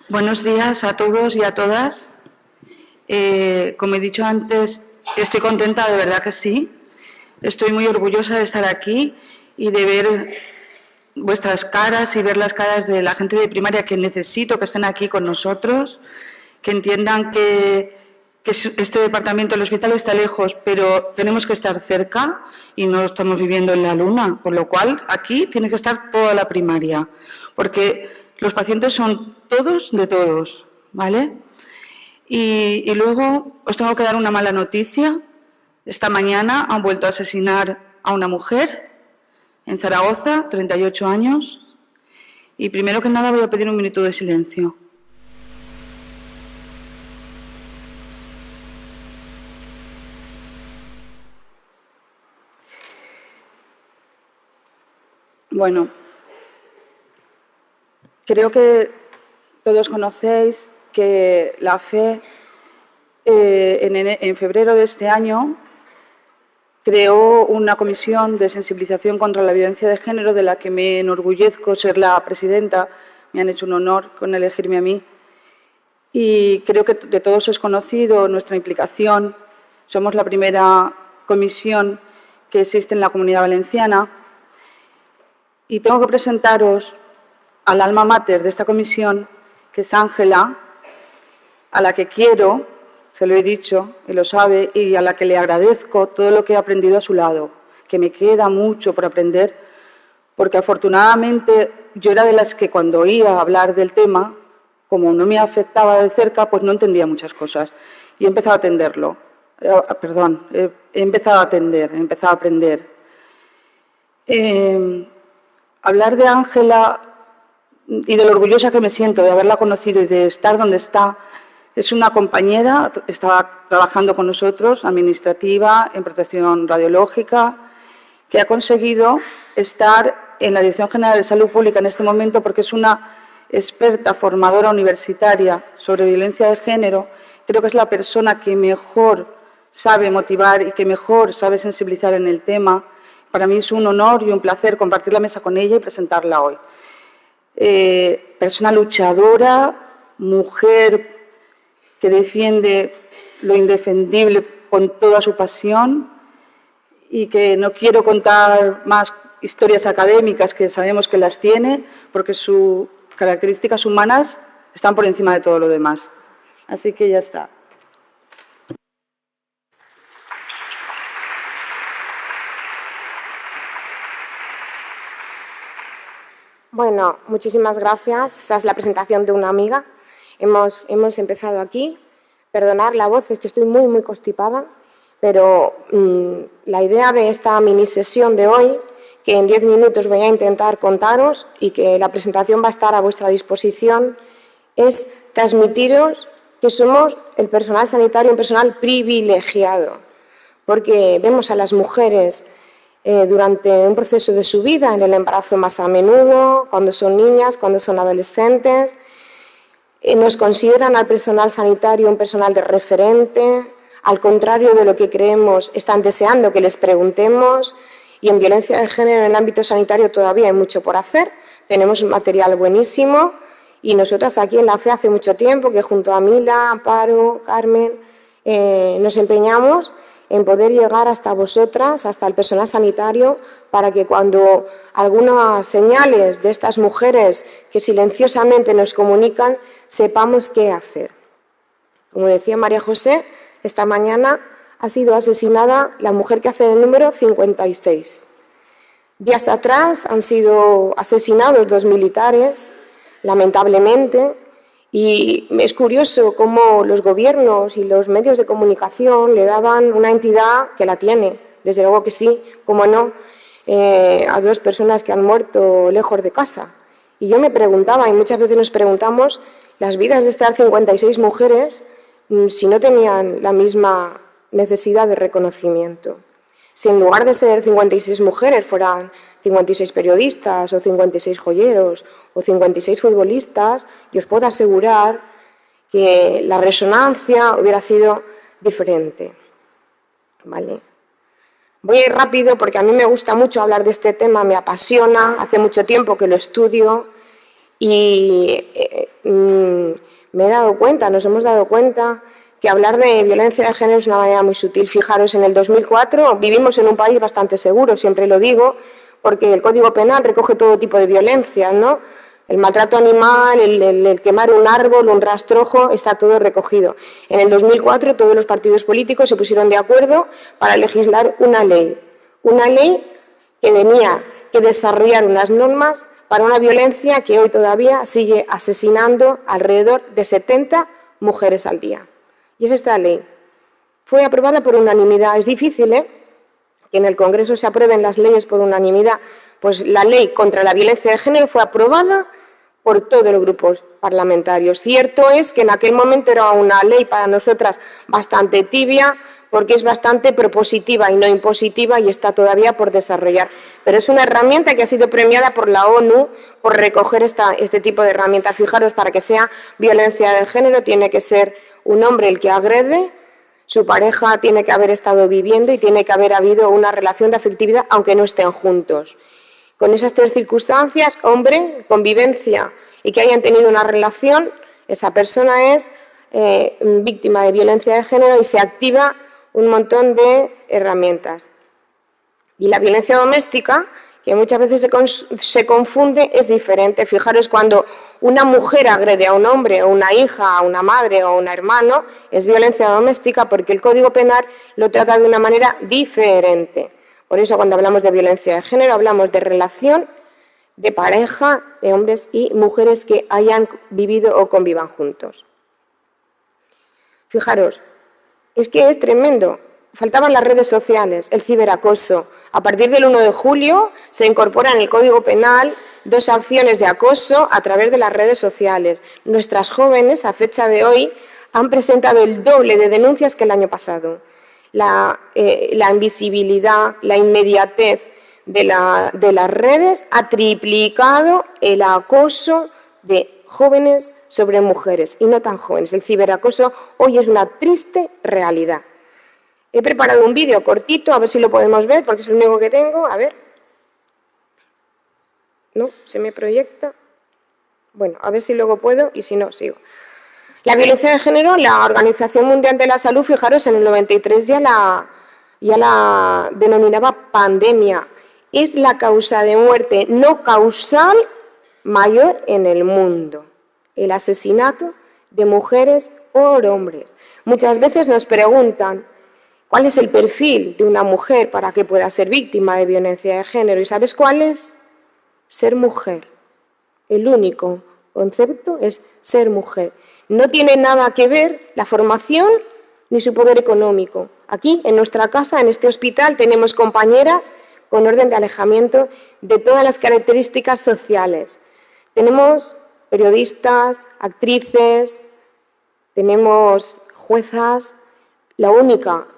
Buenos días a todos y a todas. Como he dicho antes, estoy contenta, de verdad que sí. Estoy muy orgullosa de estar aquí y de ver vuestras caras y ver las caras de la gente de primaria que necesito que estén aquí con nosotros, que entiendan que este departamento, el hospital está lejos, pero tenemos que estar cerca y no estamos viviendo en la luna, con lo cual aquí tiene que estar toda la primaria, porque los pacientes son todos de todos, ¿vale? Y luego os tengo que dar una mala noticia. Esta mañana han vuelto a asesinar a una mujer en Zaragoza, 38 años. Y primero que nada voy a pedir un minuto de silencio. Bueno, creo que todos conocéis que la FE en febrero de este año creó una comisión de sensibilización contra la violencia de género de la que me enorgullezco ser la presidenta. Me han hecho un honor con elegirme a mí. Y creo que de todos es conocido nuestra implicación. Somos la primera comisión que existe en la Comunidad Valenciana. Y tengo que presentaros al alma mater de esta comisión, que es Ángela, a la que quiero, se lo he dicho y lo sabe, y a la que le agradezco todo lo que he aprendido a su lado, que me queda mucho por aprender, porque afortunadamente yo era de las que cuando oía hablar del tema, como no me afectaba de cerca, pues no entendía muchas cosas. Y he empezado a atenderlo. He empezado a atender, he empezado a aprender. Hablar de Ángela y de lo orgullosa que me siento de haberla conocido y de estar donde está. Es una compañera, estaba trabajando con nosotros, administrativa, en protección radiológica, que ha conseguido estar en la Dirección General de Salud Pública en este momento porque es una experta formadora universitaria sobre violencia de género. Creo que es la persona que mejor sabe motivar y que mejor sabe sensibilizar en el tema. Para mí es un honor y un placer compartir la mesa con ella y presentarla hoy. Persona luchadora, mujer que defiende lo indefendible con toda su pasión y que no quiero contar más historias académicas que sabemos que las tiene porque sus características humanas están por encima de todo lo demás. Así que ya está. Bueno, muchísimas gracias. Esta es la presentación de una amiga. Hemos empezado aquí. Perdonad la voz, es que estoy muy constipada, pero la idea de esta mini sesión de hoy, que en 10 minutos voy a intentar contaros y que la presentación va a estar a vuestra disposición, es transmitiros que somos el personal sanitario un personal privilegiado, porque vemos a las mujeres durante un proceso de su vida, en el embarazo más a menudo, cuando son niñas, cuando son adolescentes. Nos consideran al personal sanitario un personal de referente, al contrario de lo que creemos, están deseando que les preguntemos, y en violencia de género en el ámbito sanitario todavía hay mucho por hacer. Tenemos un material buenísimo y nosotras aquí en la FE hace mucho tiempo que junto a Mila, Amparo, Carmen, nos empeñamos en poder llegar hasta vosotras, hasta el personal sanitario, para que cuando algunas señales de estas mujeres que silenciosamente nos comunican, sepamos qué hacer. Como decía María José, esta mañana ha sido asesinada la mujer que hace el número 56. Días atrás han sido asesinados 2 militares, lamentablemente. Y es curioso cómo los gobiernos y los medios de comunicación le daban una entidad que la tiene, desde luego que sí, cómo no, a 2 personas que han muerto lejos de casa. Y yo me preguntaba, y muchas veces nos preguntamos, las vidas de estas 56 mujeres, si no tenían la misma necesidad de reconocimiento. Si en lugar de ser 56 mujeres fueran 56 periodistas o 56 joyeros o 56 futbolistas, yo os puedo asegurar que la resonancia hubiera sido diferente. ¿Vale? Voy a ir rápido porque a mí me gusta mucho hablar de este tema, me apasiona, hace mucho tiempo que lo estudio Y me he dado cuenta, nos hemos dado cuenta que hablar de violencia de género es una manera muy sutil. Fijaros, en el 2004 vivimos en un país bastante seguro, siempre lo digo, porque el Código Penal recoge todo tipo de violencia, ¿no? El maltrato animal, el quemar un árbol, un rastrojo, está todo recogido. En el 2004 todos los partidos políticos se pusieron de acuerdo para legislar una ley que tenía que desarrollar unas normas para una violencia que hoy todavía sigue asesinando alrededor de 70 mujeres al día. Y es esta ley. Fue aprobada por unanimidad. Es difícil, que en el Congreso se aprueben las leyes por unanimidad. Pues la ley contra la violencia de género fue aprobada por todos los grupos parlamentarios. Cierto es que en aquel momento era una ley para nosotras bastante tibia, porque es bastante propositiva y no impositiva y está todavía por desarrollar. Pero es una herramienta que ha sido premiada por la ONU por recoger este tipo de herramientas. Fijaros, para que sea violencia de género tiene que ser un hombre el que agrede, su pareja tiene que haber estado viviendo y tiene que haber habido una relación de afectividad aunque no estén juntos. Con esas tres circunstancias, hombre, convivencia y que hayan tenido una relación, esa persona es víctima de violencia de género y se activa un montón de herramientas. Y la violencia doméstica, que muchas veces se confunde, es diferente. Fijaros, cuando una mujer agrede a un hombre, o una hija, a una madre o a un hermano, es violencia doméstica porque el Código Penal lo trata de una manera diferente. Por eso, cuando hablamos de violencia de género, hablamos de relación de pareja, de hombres y mujeres que hayan vivido o convivan juntos. Fijaros, es que es tremendo. Faltaban las redes sociales, el ciberacoso. A partir del 1 de julio se incorpora en el Código Penal 2 acciones de acoso a través de las redes sociales. Nuestras jóvenes, a fecha de hoy, han presentado el doble de denuncias que el año pasado. La invisibilidad, la inmediatez de las redes ha triplicado el acoso de jóvenes sobre mujeres y no tan jóvenes. El ciberacoso hoy es una triste realidad. He preparado un vídeo cortito, a ver si lo podemos ver, porque es el único que tengo. A ver. No, se me proyecta. Bueno, a ver si luego puedo y si no, sigo. La violencia de género, la Organización Mundial de la Salud, fijaros, en el 93 ya la denominaba pandemia. Es la causa de muerte no causal mayor en el mundo. El asesinato de mujeres por hombres. Muchas veces nos preguntan cuál es el perfil de una mujer para que pueda ser víctima de violencia de género. ¿Y sabes cuál es? Ser mujer. El único concepto es ser mujer. No tiene nada que ver la formación ni su poder económico. Aquí, en nuestra casa, en este hospital, tenemos compañeras con orden de alejamiento de todas las características sociales. Tenemos periodistas, actrices, tenemos juezas. La única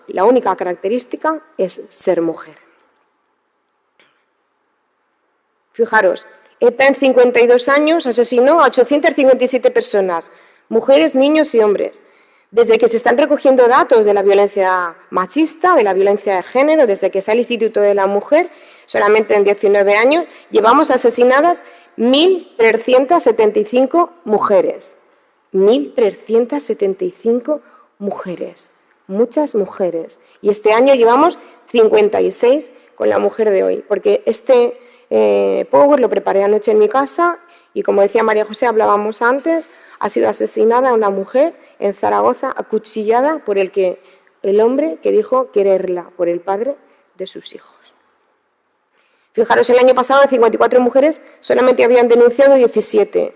característica es ser mujer. Fijaros, ETA en 52 años asesinó a 857 personas, mujeres, niños y hombres. Desde que se están recogiendo datos de la violencia machista, de la violencia de género, desde que sale el Instituto de la Mujer, solamente en 19 años, llevamos asesinadas 1.375 mujeres. 1.375 mujeres. Muchas mujeres. Y este año llevamos 56 con la mujer de hoy, porque este Power lo preparé anoche en mi casa y, como decía María José, hablábamos antes, ha sido asesinada una mujer en Zaragoza, acuchillada por el hombre que dijo quererla, por el padre de sus hijos. Fijaros, el año pasado de 54 mujeres solamente habían denunciado 17.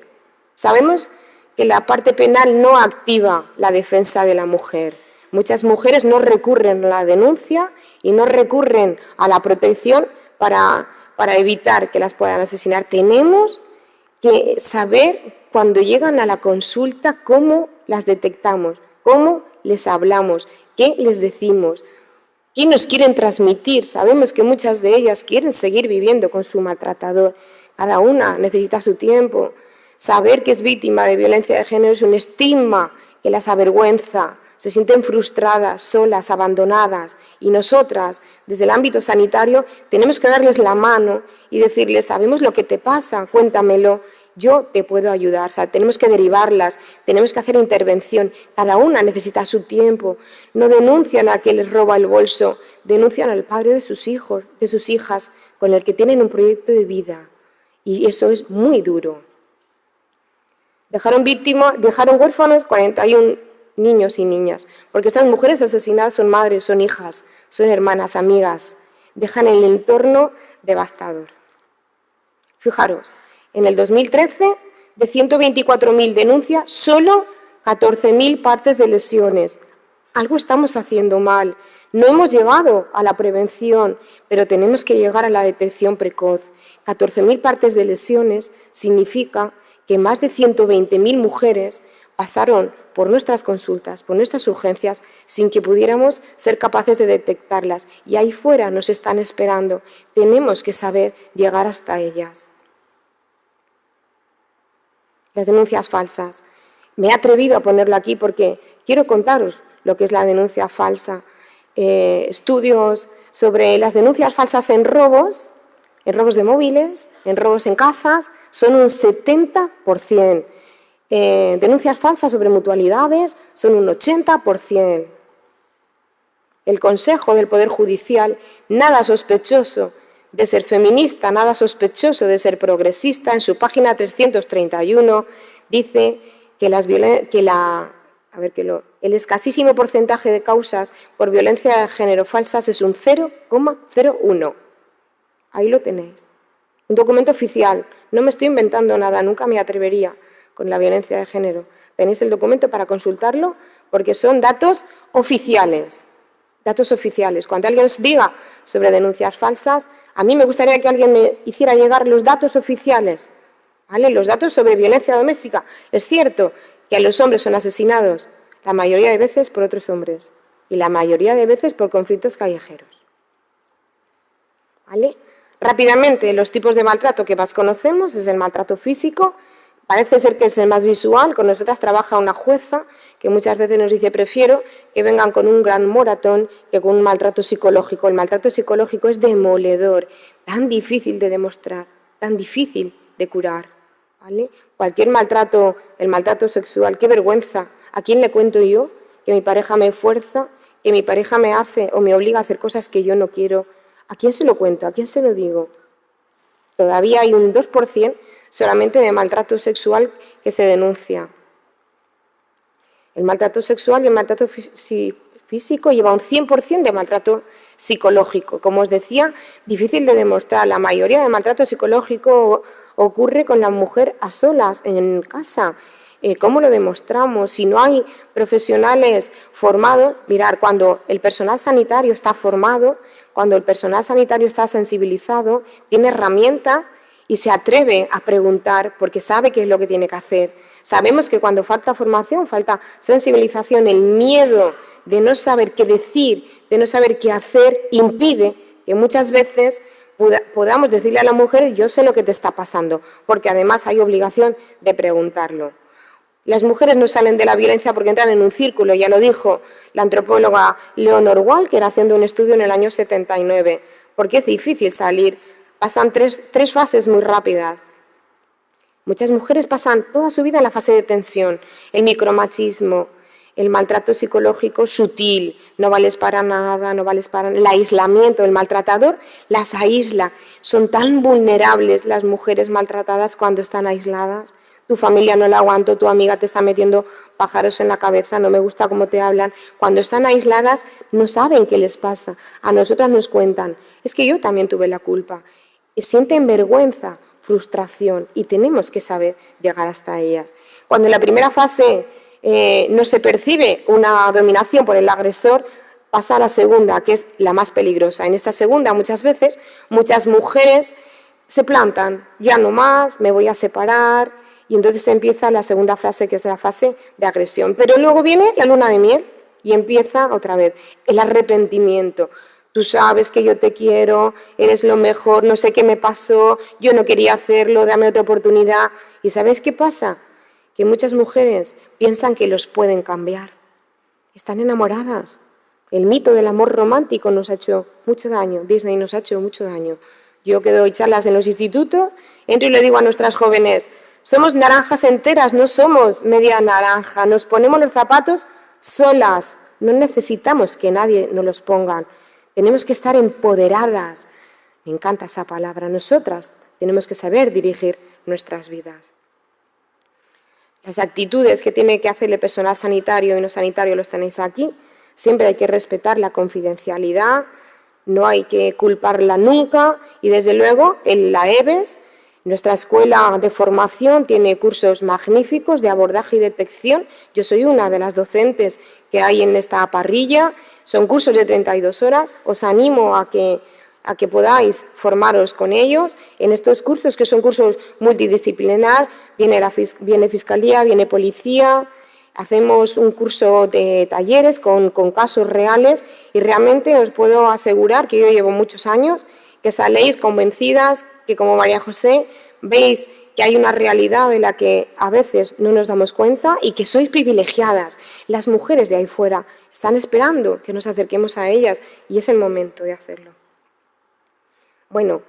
Sabemos que la parte penal no activa la defensa de la mujer. Muchas mujeres no recurren a la denuncia y no recurren a la protección para evitar que las puedan asesinar. Tenemos que saber cuando llegan a la consulta cómo las detectamos, cómo les hablamos, qué les decimos, qué nos quieren transmitir. Sabemos que muchas de ellas quieren seguir viviendo con su maltratador. Cada una necesita su tiempo. Saber que es víctima de violencia de género es un estigma que las avergüenza. Se sienten frustradas, solas, abandonadas. Y nosotras, desde el ámbito sanitario, tenemos que darles la mano y decirles, sabemos lo que te pasa, cuéntamelo. yo te puedo ayudar. O sea, tenemos que derivarlas, tenemos que hacer intervención. Cada una necesita su tiempo. No denuncian a que les roba el bolso, denuncian al padre de sus hijos, de sus hijas, con el que tienen un proyecto de vida. Y eso es muy duro. Dejaron huérfanos 41 niños y niñas, porque estas mujeres asesinadas son madres, son hijas, son hermanas, amigas. Dejan el entorno devastador. Fijaros, en el 2013, de 124.000 denuncias, solo 14.000 partes de lesiones. Algo estamos haciendo mal. No hemos llegado a la prevención, pero tenemos que llegar a la detección precoz. 14.000 partes de lesiones significa que más de 120.000 mujeres pasaron por nuestras consultas, por nuestras urgencias, sin que pudiéramos ser capaces de detectarlas. Y ahí fuera nos están esperando. Tenemos que saber llegar hasta ellas. Las denuncias falsas. Me he atrevido a ponerlo aquí porque quiero contaros lo que es la denuncia falsa. Estudios sobre las denuncias falsas en robos de móviles, en robos en casas, son un 70%. Denuncias falsas sobre mutualidades son un 80%. El Consejo del Poder Judicial, nada sospechoso de ser feminista, nada sospechoso de ser progresista, en su página 331 dice que el escasísimo porcentaje de causas por violencia de género falsas es un 0,01. Ahí lo tenéis. Un documento oficial. No me estoy inventando nada, nunca me atrevería con la violencia de género. Tenéis el documento para consultarlo porque son datos oficiales. Datos oficiales. Cuando alguien os diga sobre denuncias falsas, a mí me gustaría que alguien me hiciera llegar los datos oficiales, ¿vale? Los datos sobre violencia doméstica. Es cierto que los hombres son asesinados la mayoría de veces por otros hombres y la mayoría de veces por conflictos callejeros, ¿vale? Rápidamente, los tipos de maltrato que más conocemos es el maltrato físico. Parece ser que es el más visual. Con nosotras trabaja una jueza que muchas veces nos dice prefiero que vengan con un gran moratón que con un maltrato psicológico. El maltrato psicológico es demoledor, tan difícil de demostrar, tan difícil de curar, ¿vale? Cualquier maltrato, el maltrato sexual, qué vergüenza. ¿A quién le cuento yo que mi pareja me fuerza, que mi pareja me hace o me obliga a hacer cosas que yo no quiero? ¿A quién se lo cuento? ¿A quién se lo digo? Todavía hay un 2% solamente de maltrato sexual que se denuncia. El maltrato sexual y el maltrato físico lleva un 100% de maltrato psicológico. Como os decía, difícil de demostrar. La mayoría de maltrato psicológico ocurre con la mujer a solas, en casa. ¿Cómo lo demostramos? Si no hay profesionales formados, mirar, cuando el personal sanitario está formado, cuando el personal sanitario está sensibilizado, tiene herramientas y se atreve a preguntar porque sabe qué es lo que tiene que hacer. Sabemos que cuando falta formación, falta sensibilización, el miedo de no saber qué decir, de no saber qué hacer, impide que muchas veces podamos decirle a la mujer, yo sé lo que te está pasando, porque además hay obligación de preguntarlo. Las mujeres no salen de la violencia porque entran en un círculo, ya lo dijo la antropóloga Leonor Walker haciendo un estudio en el año 79, porque es difícil salir. Pasan tres fases muy rápidas. Muchas mujeres pasan toda su vida en la fase de tensión, el micromachismo, el maltrato psicológico sutil, no vales para nada, no vales para nada, el aislamiento, el maltratador las aísla. Son tan vulnerables las mujeres maltratadas cuando están aisladas. Tu familia no la aguanto, tu amiga te está metiendo pájaros en la cabeza, no me gusta cómo te hablan. Cuando están aisladas no saben qué les pasa. A nosotras nos cuentan, es que yo también tuve la culpa. Y sienten vergüenza, frustración y tenemos que saber llegar hasta ellas. Cuando en la primera fase no se percibe una dominación por el agresor, pasa a la segunda, que es la más peligrosa. En esta segunda muchas veces muchas mujeres se plantan, ya no más, me voy a separar. Y entonces empieza la segunda fase, que es la fase de agresión. Pero luego viene la luna de miel y empieza otra vez el arrepentimiento. Tú sabes que yo te quiero, eres lo mejor, no sé qué me pasó, yo no quería hacerlo, dame otra oportunidad. ¿Y sabéis qué pasa? Que muchas mujeres piensan que los pueden cambiar. Están enamoradas. El mito del amor romántico nos ha hecho mucho daño. Disney nos ha hecho mucho daño. Yo que doy charlas en los institutos, entro y le digo a nuestras jóvenes, Somos naranjas enteras, no somos media naranja. Nos ponemos los zapatos solas. No necesitamos que nadie nos los ponga. Tenemos que estar empoderadas. Me encanta esa palabra. Nosotras tenemos que saber dirigir nuestras vidas. Las actitudes que tiene que hacer el personal sanitario y no sanitario los tenéis aquí. Siempre hay que respetar la confidencialidad, no hay que culparla nunca y desde luego en la EBES, nuestra escuela de formación tiene cursos magníficos de abordaje y detección. Yo soy una de las docentes que hay en esta parrilla, son cursos de 32 horas, os animo a que podáis formaros con ellos. En estos cursos, que son cursos multidisciplinar, viene Fiscalía, viene Policía, hacemos un curso de talleres con casos reales y realmente os puedo asegurar que yo llevo muchos años, que saléis convencidas, que como María José veis que hay una realidad de la que a veces no nos damos cuenta y que sois privilegiadas. Las mujeres de ahí fuera están esperando que nos acerquemos a ellas y es el momento de hacerlo. Bueno,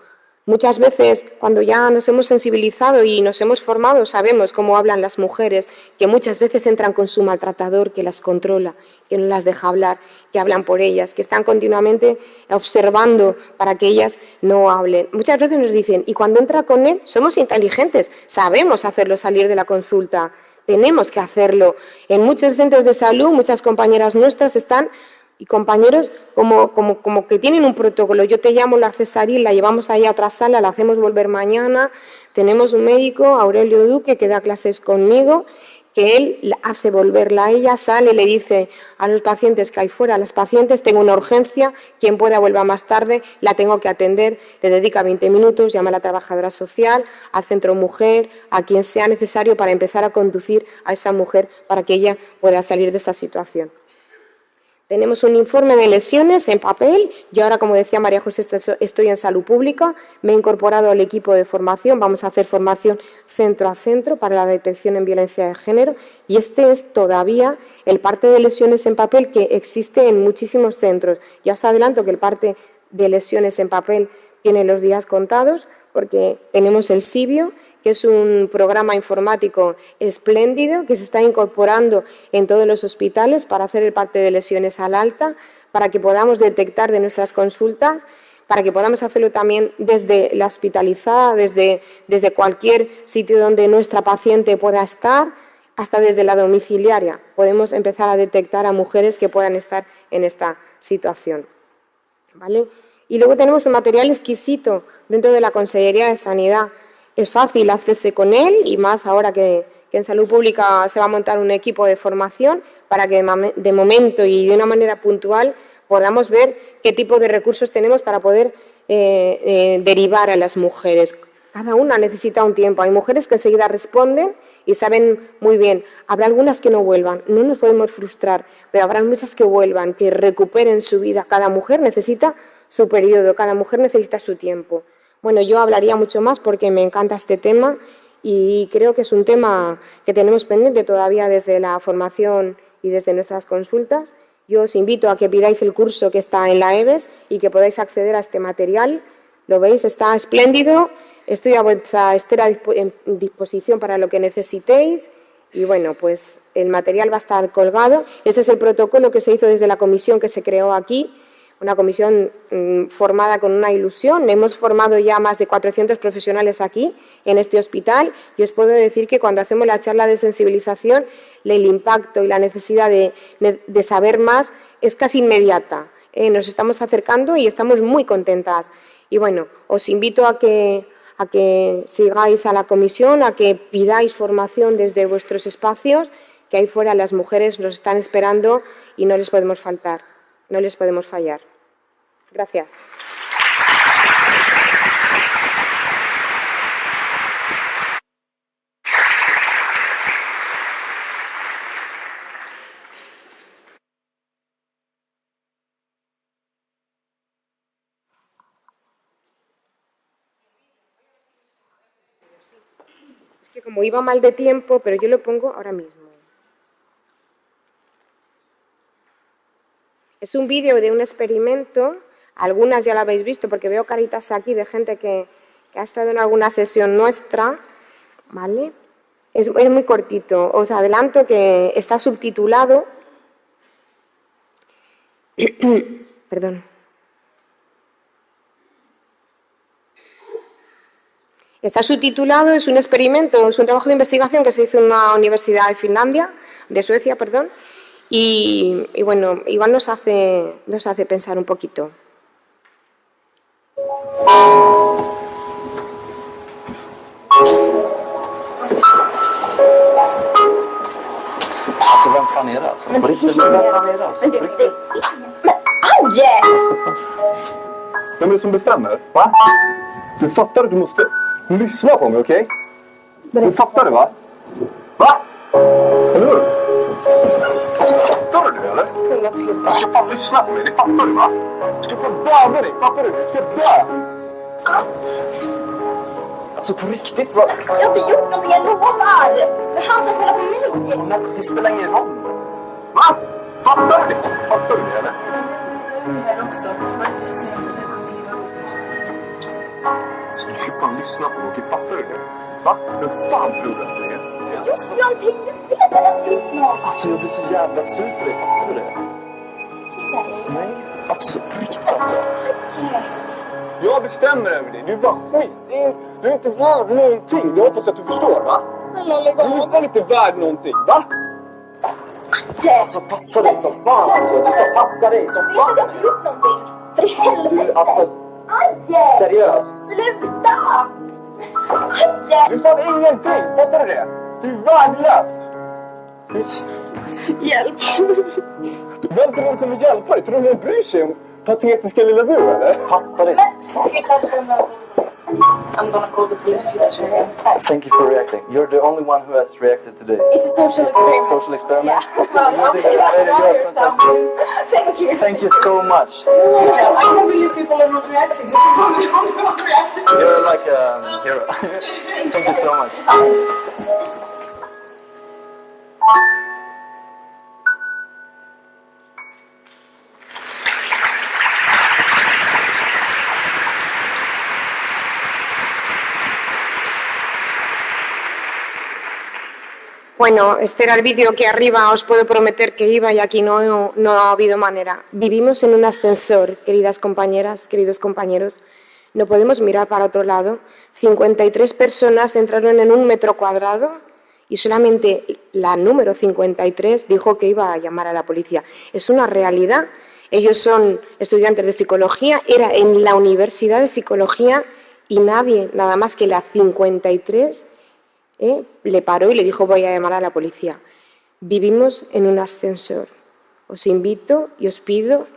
muchas veces cuando ya nos hemos sensibilizado y nos hemos formado sabemos cómo hablan las mujeres, que muchas veces entran con su maltratador que las controla, que no las deja hablar, que hablan por ellas, que están continuamente observando para que ellas no hablen. Muchas veces nos dicen, y cuando entra con él somos inteligentes, sabemos hacerlo salir de la consulta, tenemos que hacerlo. En muchos centros de salud muchas compañeras nuestras están y compañeros como que tienen un protocolo. Yo te llamo, la cesárea, la llevamos ahí a otra sala, la hacemos volver mañana. Tenemos un médico, Aurelio Duque, que da clases conmigo, que él hace volverla a ella, sale, le dice a los pacientes que hay fuera, a las pacientes, tengo una urgencia, quien pueda vuelva más tarde, la tengo que atender, le dedica 20 minutos, llama a la trabajadora social, al centro mujer, a quien sea necesario para empezar a conducir a esa mujer para que ella pueda salir de esa situación. Tenemos un informe de lesiones en papel. Yo ahora, como decía María José, estoy en salud pública. Me he incorporado al equipo de formación. Vamos a hacer formación centro a centro para la detección en violencia de género. Y este es todavía el parte de lesiones en papel que existe en muchísimos centros. Ya os adelanto que el parte de lesiones en papel tiene los días contados porque tenemos el Sibio, que es un programa informático espléndido que se está incorporando en todos los hospitales para hacer el parte de lesiones al alta, para que podamos detectar de nuestras consultas, para que podamos hacerlo también desde la hospitalizada, desde cualquier sitio donde nuestra paciente pueda estar, hasta desde la domiciliaria. Podemos empezar a detectar a mujeres que puedan estar en esta situación, ¿vale? Y luego tenemos un material exquisito dentro de la Consellería de Sanidad. Es fácil hacerse con él y más ahora que en Salud Pública se va a montar un equipo de formación para que de momento y de una manera puntual podamos ver qué tipo de recursos tenemos para poder derivar a las mujeres. Cada una necesita un tiempo. Hay mujeres que enseguida responden y saben muy bien. Habrá algunas que no vuelvan. No nos podemos frustrar, pero habrá muchas que vuelvan, que recuperen su vida. Cada mujer necesita su periodo, cada mujer necesita su tiempo. Bueno, yo hablaría mucho más porque me encanta este tema y creo que es un tema que tenemos pendiente todavía desde la formación y desde nuestras consultas. Yo os invito a que pidáis el curso que está en la EBES y que podáis acceder a este material. Lo veis, está espléndido. Estoy a vuestra disposición para lo que necesitéis. Y bueno, pues el material va a estar colgado. Este es el protocolo que se hizo desde la comisión que se creó aquí. Una comisión formada con una ilusión. Hemos formado ya más de 400 profesionales aquí, en este hospital, y os puedo decir que cuando hacemos la charla de sensibilización, el impacto y la necesidad de saber más es casi inmediata. Nos estamos acercando y estamos muy contentas. Y bueno, os invito a que sigáis a la comisión, a que pidáis formación desde vuestros espacios, que ahí fuera las mujeres nos están esperando y no les podemos faltar, no les podemos fallar. Gracias. Es que como iba mal de tiempo, pero yo lo pongo ahora mismo. Es un vídeo de un experimento. Algunas ya lo habéis visto porque veo caritas aquí de gente que ha estado en alguna sesión nuestra, ¿vale? Es muy cortito. Os adelanto que está subtitulado. Perdón. Está subtitulado, es un experimento, es un trabajo de investigación que se hizo en una universidad de Finlandia, de Suecia, perdón, y bueno, igual nos hace pensar un poquito. Alltså vem fan är det alltså? På riktigt, vem fan är det alltså? På riktigt? Men Aje! Alltså, Vem är det som bestämmer? Va? Du fattar att du måste lyssna på mig, okej? Du fattar det, va? Va? Eller hur? Alltså, fattar du det, eller? Du ska fan lyssna på mig, det fattar du, va? Du ska fan döda dig, fattar du? Du ska dö! alltså på riktigt, vad? Jag har inte gjort någonting, jag lovar! Det är han som kollar på mig! Men det spelar ingen roll. Va? Fattar du det? Fattar du det, eller? Så du ska fan lyssna på mig, okej? Fattar du det? Va? Vem fan tror du att det är? Just någonting, du vet att jag har gjort något! Alltså jag blir så jävla sur på dig, fattar du det? Nej, alltså på riktigt alltså. Aje! Jag bestämmer över dig, du är bara skit. Du är inte värd någonting, jag hoppas att du förstår, va? Snälla lägg Du är av! fan inte värd någonting, va? Aje! Alltså passa dig som fan alltså. Du ska passa dig som Jag vet att jag fan. har gjort någonting! För i helvete! Alltså Aje! seriöst. Sluta! Aje! Du är fan ingenting, fattar du det? Du är värdelös! Hjälp! Vem tror du kommer hjälpa dig? Tror du någon bryr sig om patetiska lilla du, eller? Passa dig som fan. I'm gonna call the police if you guys are Thank you for reacting. You're the only one who has reacted today. It's a social It's a experiment. social experiment. Well, You did a very good fantastic. Thank you. Thank you so much. I can't believe people are not reacting. You're like a hero. Thank you so much. Bueno, este era el vídeo que arriba os puedo prometer que iba y aquí no ha habido manera. Vivimos en un ascensor, queridas compañeras, queridos compañeros. No podemos mirar para otro lado. 53 personas entraron en 1 metro cuadrado y solamente la número 53 dijo que iba a llamar a la policía. Es una realidad. Ellos son estudiantes de psicología, era en la Universidad de Psicología y nadie, nada más que la 53, le paró y le dijo voy a llamar a la policía. Vivimos en un ascensor. Os invito y os pido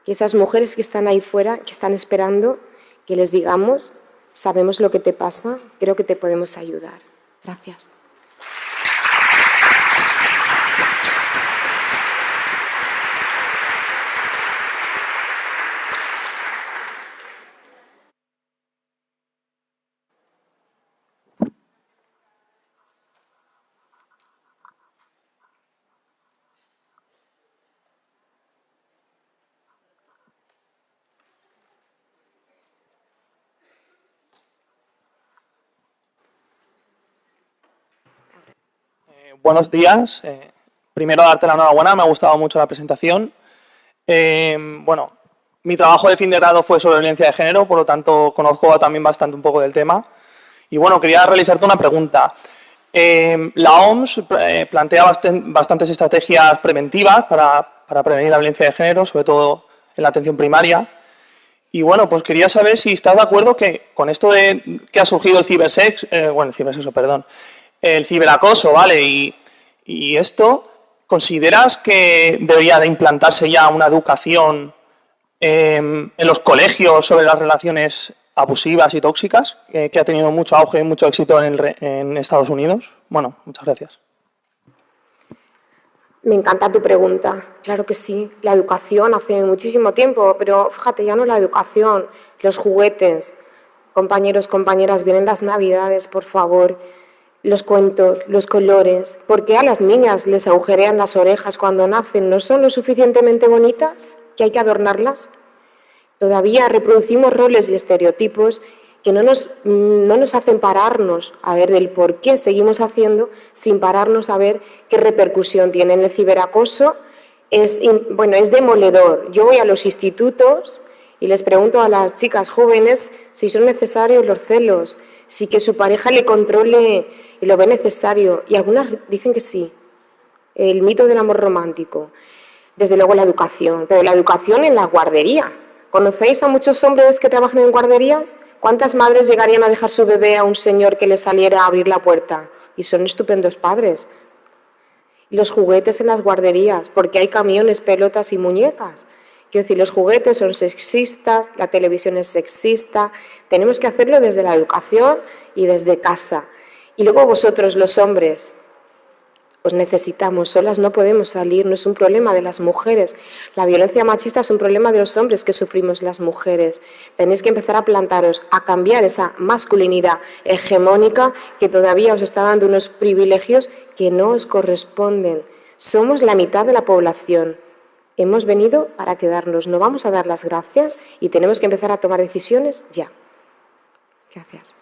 que esas mujeres que están ahí fuera, que están esperando, que les digamos, sabemos lo que te pasa, creo que te podemos ayudar. Gracias. Buenos días. Primero darte la enhorabuena, me ha gustado mucho la presentación. Bueno, mi trabajo de fin de grado fue sobre violencia de género, por lo tanto conozco también bastante un poco del tema. Y bueno, quería realizarte una pregunta. La OMS plantea bastantes estrategias preventivas para prevenir la violencia de género, sobre todo en la atención primaria. Y bueno, pues quería saber si estás de acuerdo que con esto de que ha surgido el el ciberacoso, ¿vale? Y esto, ¿consideras que debería de implantarse ya una educación en los colegios sobre las relaciones abusivas y tóxicas, que ha tenido mucho auge y mucho éxito en Estados Unidos? Bueno, muchas gracias. Me encanta tu pregunta. Claro que sí. La educación hace muchísimo tiempo, pero fíjate, ya no la educación, los juguetes. Compañeros, compañeras, vienen las Navidades, por favor. Los cuentos, los colores. ¿Por qué a las niñas les agujerean las orejas cuando nacen? ¿No son lo suficientemente bonitas que hay que adornarlas? Todavía reproducimos roles y estereotipos que no nos hacen pararnos a ver del por qué seguimos haciendo sin pararnos a ver qué repercusión tiene. El ciberacoso es demoledor. Yo voy a los institutos y les pregunto a las chicas jóvenes si son necesarios los celos, si que su pareja le controle y lo ve necesario. Y algunas dicen que sí. El mito del amor romántico. Desde luego la educación, pero la educación en la guardería. ¿Conocéis a muchos hombres que trabajan en guarderías? ¿Cuántas madres llegarían a dejar su bebé a un señor que le saliera a abrir la puerta? Y son estupendos padres. Los juguetes en las guarderías, porque hay camiones, pelotas y muñecas. Quiero decir, los juguetes son sexistas, la televisión es sexista. Tenemos que hacerlo desde la educación y desde casa. Y luego vosotros, los hombres, os necesitamos, solas no podemos salir, no es un problema de las mujeres. La violencia machista es un problema de los hombres que sufrimos las mujeres. Tenéis que empezar a plantaros, a cambiar esa masculinidad hegemónica que todavía os está dando unos privilegios que no os corresponden. Somos la mitad de la población. Hemos venido para quedarnos, no vamos a dar las gracias y tenemos que empezar a tomar decisiones ya. Gracias.